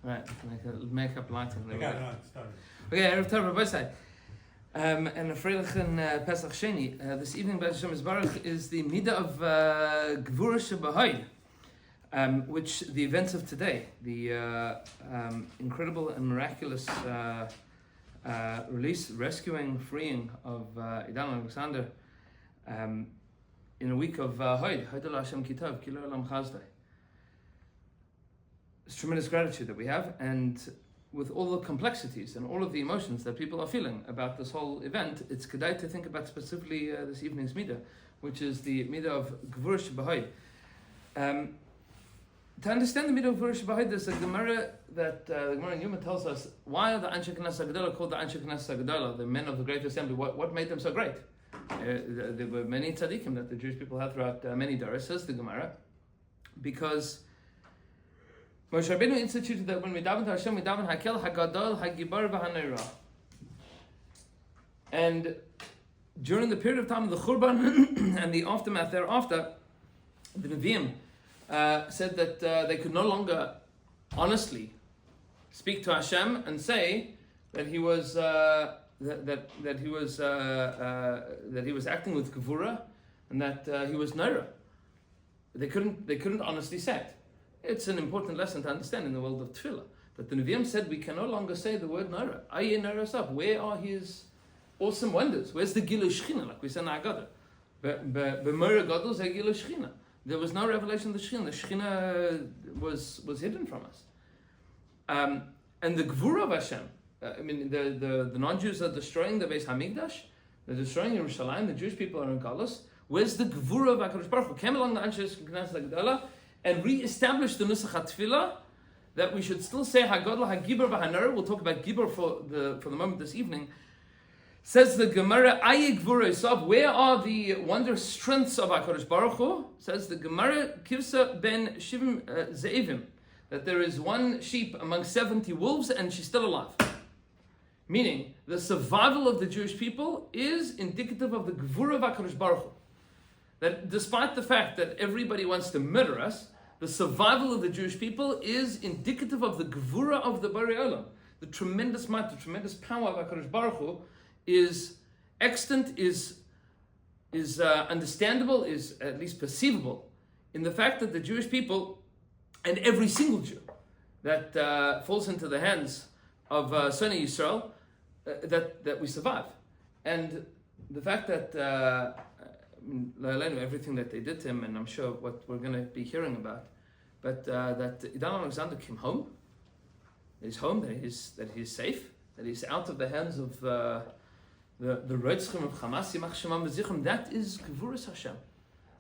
Right, make up lighting. Okay, no, start. Okay, Erev Tov Rabbi Say. And a Freilichen Pesach Sheni. This evening, B'ez Hashem Yisbarach, is the Midah of Gvura Shebahod, which the events of today, the incredible and miraculous release, rescuing, freeing of Idan Alexander in a week of Hod Hashem Kitov, Kilo Olam Chazdai. It's tremendous gratitude that we have, and with all the complexities and all of the emotions that people are feeling about this whole event, it's kedai to think about specifically this evening's midah, which is the midah of Gvura Shebahod. To understand the midah of Gvura Shebahod, there's a Gemara that the Gemara in Yuma tells us why are the Anshe Knesset Gedolah called the Anshe Knesset Gedolah, the men of the Great Assembly. What made them so great? There were many tzaddikim that the Jewish people had throughout many doros, says the Gemara, because Moshe Rabbeinu instituted that when we daven to Hashem, we daven Hakel, Hagadol, Hagibar, V'Haneirah. And during the period of time of the Churban and the aftermath thereafter, the Nevi'im said that they could no longer honestly speak to Hashem and say that he was that he was acting with Gevura and that he was Naira. They couldn't honestly say it. It's an important lesson to understand in the world of Tefillah, that the Nevi'im said we can no longer say the word Naira. Aye Naira Sab. Where are his awesome wonders? Where's the Gilu Shechina, like we said in Agadah? B'Mora Gadol Zeh Gilu Shechina. There was no revelation of the Shechina. The Shechina was hidden from us. And the Gvura of Hashem, the non-Jews are destroying the Beis Hamikdash, they're destroying Yerushalayim, the Jewish people are in Galus. Where's the Gvura of HaKadosh Baruch Hu? Came along the Anshe Knesset Gedolah and re-established the Nusach HaTfilah, that we should still say Hagadol, Hagibur, V'Haner. We'll talk about Gibur for the moment this evening. Says the Gemara, Aye Gvura Esav, where are the wondrous strengths of HaKadosh Baruch Hu? Says the Gemara, Kirsa ben Shivim Ze'evim, that there is one sheep among 70 wolves and she's still alive. Meaning, the survival of the Jewish people is indicative of the Gvura of HaKadosh Baruch Hu. That despite the fact that everybody wants to murder us, the survival of the Jewish people is indicative of the Gevura of the Bari Olam. The tremendous might, the tremendous power of HaKadosh Baruch Hu is extant, is understandable, is at least perceivable in the fact that the Jewish people, and every single Jew that falls into the hands of Soni Yisrael, that we survive. And the fact that everything that they did to him, and I'm sure what we're going to be hearing about, but that Idan Alexander came home, that he's home, that he's safe, that he's out of the hands of the Rotzchim of Hamas, Yimach Shemam V'Zichrim. That is Gevuras Hashem.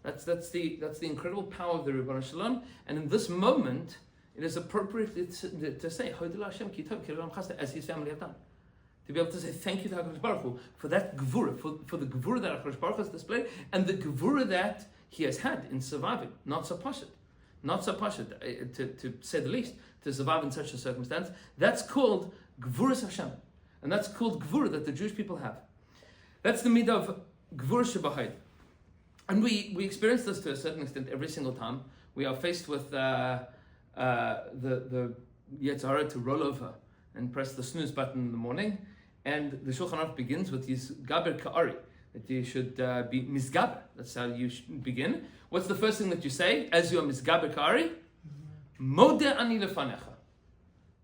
That's the incredible power of the Ribbon Shalom. And in this moment, it is appropriate to say Hodel Hashem Kitov Kiram Chasda, as his family have done. To be able to say thank you to HaKadosh Baruch Hu for that Gevura, for the Gevura that HaKadosh Baruch Hu has displayed, and the Gevura that he has had in surviving. Not so pashut, to say the least, to survive in such a circumstance. That's called Gevuras Hashem. And that's called Gevura that the Jewish people have. That's the midah of Gvura Shebahod. And we experience this to a certain extent every single time we are faced with the Yetzer Hara to roll over and press the snooze button in the morning. And the Shulchan Aruch begins with his Gaber Ka'ari, that you should be Mizgaber. That's how you should begin. What's the first thing that you say as you are Mizgaber Ka'ari? Modeh ani lefanecha.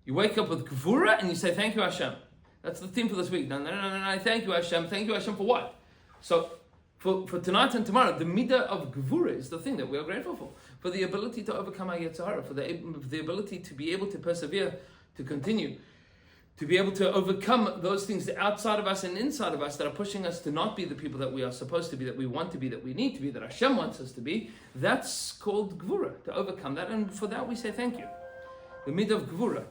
You wake up with Gevura and you say, thank you Hashem. That's the theme for this week. No, thank you Hashem. Thank you Hashem for what? So, for tonight and tomorrow, the midah of Gevura is the thing that we are grateful for. For the ability to overcome our Yetzer Hara, for the ability to be able to persevere, to continue, to be able to overcome those things outside of us and inside of us that are pushing us to not be the people that we are supposed to be, that we want to be, that we need to be, that Hashem wants us to be. That's called Gevura, to overcome that. And for that we say thank you. The midah of Gevura.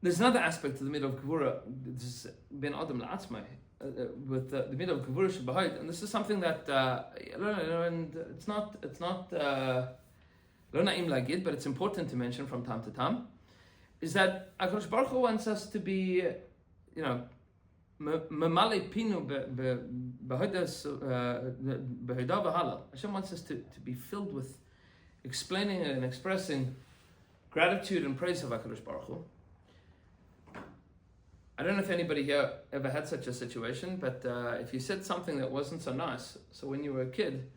There's another aspect to the midah of Gevura. This is ben Adam la'atzmai, with the midah of Gevura Shebahod, and this is something that and it's not lo na'im lagid, but it's important to mention from time to time, is that HaKadosh Baruch Hu wants us to be, memale pinu behodah v'halal. Hashem wants us to be filled with explaining and expressing gratitude and praise of HaKadosh Baruch Hu. I don't know if anybody here ever had such a situation, but if you said something that wasn't so nice, so when you were a kid,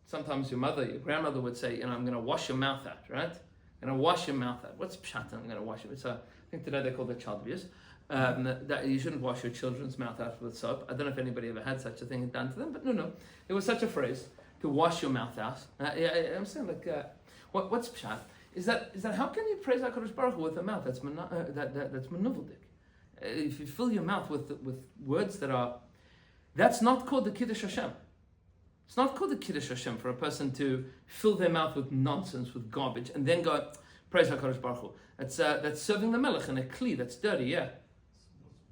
sometimes your grandmother would say, I'm going to wash your mouth out, right? I'm going to wash your mouth out. What's pshat? I'm going to wash it. So I think today they call that child abuse. That you shouldn't wash your children's mouth out with soap. I don't know if anybody ever had such a thing done to them, but no. It was such a phrase, to wash your mouth out. I'm saying what's pshat? Is that how can you praise HaKadosh Baruch Hu with a mouth that's manuveldik? If you fill your mouth with words that's not called the Kiddush Hashem. It's not called the Kiddush Hashem for a person to fill their mouth with nonsense, with garbage, and then go praise HaKadosh Baruch Hu. That's serving the Melech in a kli that's dirty. Yeah.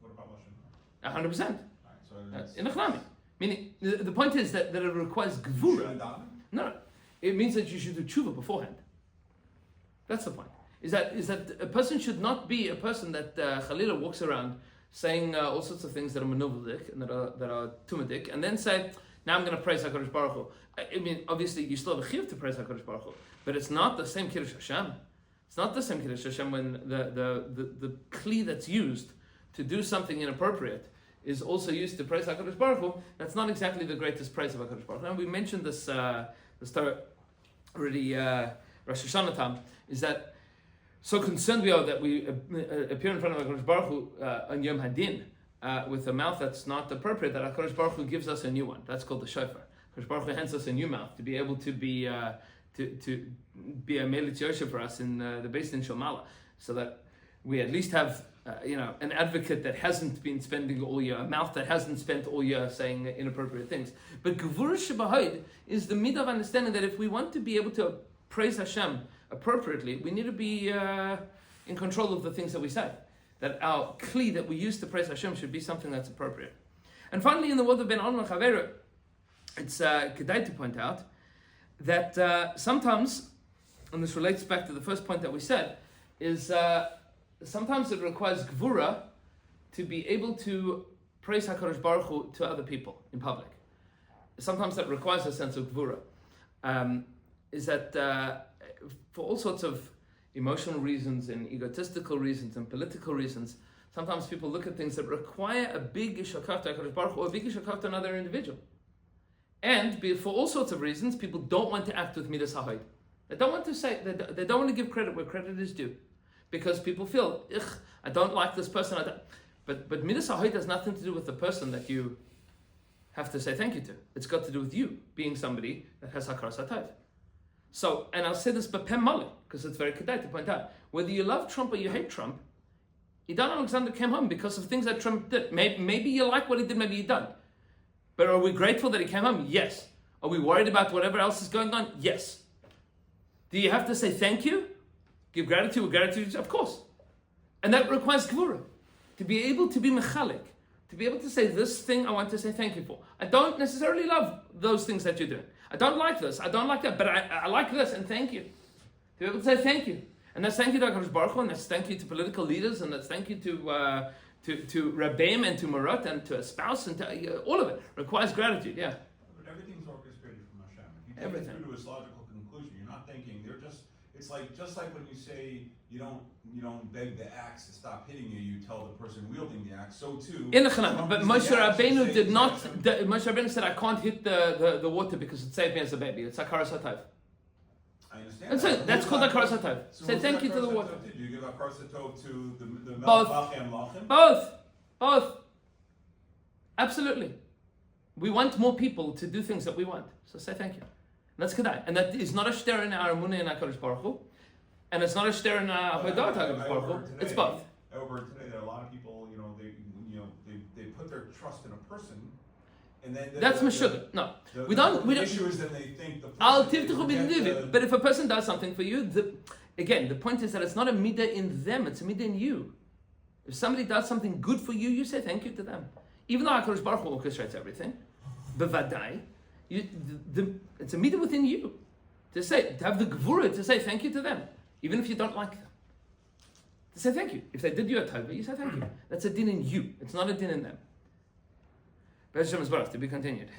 What about Lashon Hara? 100%. In a chlami. Meaning the point is that it requires gvura. No, it means that you should do tshuva beforehand. That's the point. Is that a person should not be a person that Khalila walks around saying all sorts of things that are manuveldik and that are tumadik, and then say, now I'm going to praise HaKadosh Baruch Hu. I mean, obviously you still have a chiyuv to praise HaKadosh Baruch Hu, but it's not the same Kiddush Hashem. It's not the same Kiddush Hashem when the kli that's used to do something inappropriate is also used to praise HaKadosh Baruch Hu. That's not exactly the greatest praise of HaKadosh Baruch Hu. And we mentioned this already Rosh Hashanah time, is that so concerned we are that we appear in front of HaKadosh Baruch Hu on Yom Hadin with a mouth that's not appropriate, that HaKadosh Baruch Hu gives us a new one. That's called the shofar. HaKadosh Baruch Hu hands us a new mouth to be able to be a Melit Yosha for us in the Beis Din Shomala, so that we at least have an advocate that hasn't been spending all year, a mouth that hasn't spent all year saying inappropriate things. But Gvura Shebahod is the mid of understanding that if we want to be able to praise Hashem appropriately, we need to be in control of the things that we say. That our kli that we use to praise Hashem should be something that's appropriate. And finally, in the world of Ben Alma Chavera, it's kedai to point out that sometimes, and this relates back to the first point that we said, is sometimes it requires gvura to be able to praise HaKadosh Baruch Hu to other people in public. Sometimes that requires a sense of gvura. Is that for all sorts of emotional reasons and egotistical reasons and political reasons, sometimes people look at things that require a big ishakar to HaKadosh Baruch Hu or a big ishakar to another individual. And for all sorts of reasons, people don't want to act with midas hahod. They don't want to say, they don't want to give credit where credit is due. Because people feel, I don't like this person. But midas hahod has nothing to do with the person that you have to say thank you to. It's got to do with you being somebody that has hakaras hatov. So, and I'll say this b'pem mali, because it's very kedai to point out, whether you love Trump or you hate Trump, Idan Alexander came home because of things that Trump did. Maybe you like what he did, maybe you don't. But are we grateful that he came home? Yes. Are we worried about whatever else is going on? Yes. Do you have to say thank you? Give gratitude with gratitude? Of course. And that requires gvura. To be able to be mechalik. To be able to say, this thing I want to say thank you for. I don't necessarily love those things that you're doing. I don't like this, I don't like that, but I like this, and thank you. To be able to say thank you. And that's thank you to HaKadosh Baruch Hu, and that's thank you to political leaders, and that's thank you to Rabbeim and to Marot and to a spouse, and to all of it requires gratitude, yeah. But everything's orchestrated from Hashem. If you take Everything. it through to its logical conclusion, you're not thinking, it's just like when you say you don't beg the axe to stop hitting you, you tell the person wielding the axe, so too. But Moshe Rabbeinu did not, Moshe Rabbeinu said, I can't hit the water because it saved me as a baby. It's hakaras hatov. I understand. That's it. That's called hakaras hatov. So Say thank you to the water. Do you give hakaras hatov to the Both. Malchem Lachem? Both. Absolutely. We want more people to do things that we want. So say thank you. And that's kedai. And that is not a shter in our emunah in HaKadosh Baruch Hu. And it's not a shter in our avodah HaKadosh Baruch Hu. It's both. I overheard today that a lot of people, they put their trust in a person, and then that's meshugah. No, we don't. The issue is that they think the Al person tivtuchu. But if a person does something for you, the point is that it's not a midah in them; it's a midah in you. If somebody does something good for you, you say thank you to them. Even though HaKadosh Baruch Hu orchestrates everything, bevadai, it's a midah within you to have the gvura to say thank you to them, even if you don't like them. To say thank you. If they did you a tova, you say thank you. That's a din in you. It's not a din in them. Be'ez Hashem Yisbarach, to be continued.